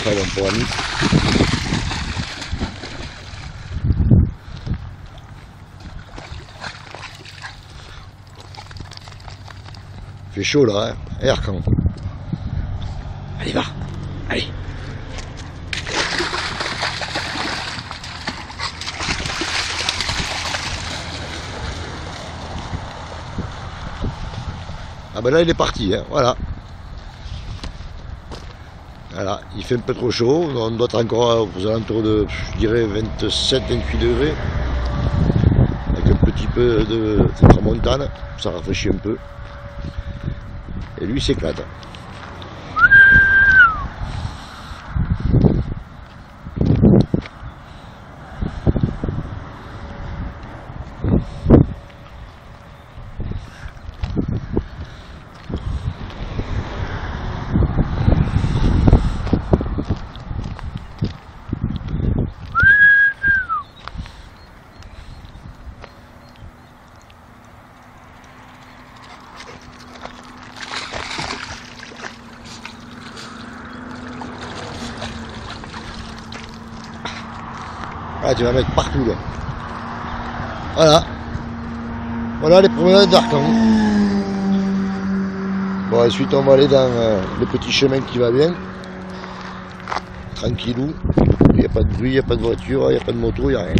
Très bon pour Annie. Il fait chaud là, hein. Et Arcan. Allez, va. Allez. Ah ben là il est parti, hein. Voilà. Voilà, il fait un peu trop chaud, on doit être encore aux alentours de, je dirais, 27-28 degrés. Avec un petit peu de tramontane, ça rafraîchit un peu. Et lui il s'éclate. Ah, tu vas mettre partout là. Voilà. Voilà les promenades d'Arcan. Bon, ensuite on va aller dans le petit chemin qui va bien. Tranquillou. Il n'y a pas de bruit, il n'y a pas de voiture, il n'y a pas de moto, il n'y a rien.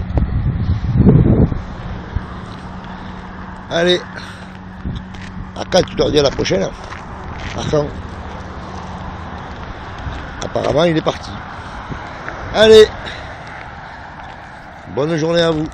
Allez. À quand tu leur dis à la prochaine? Arcan. Apparemment il est parti. Allez. Bonne journée à vous.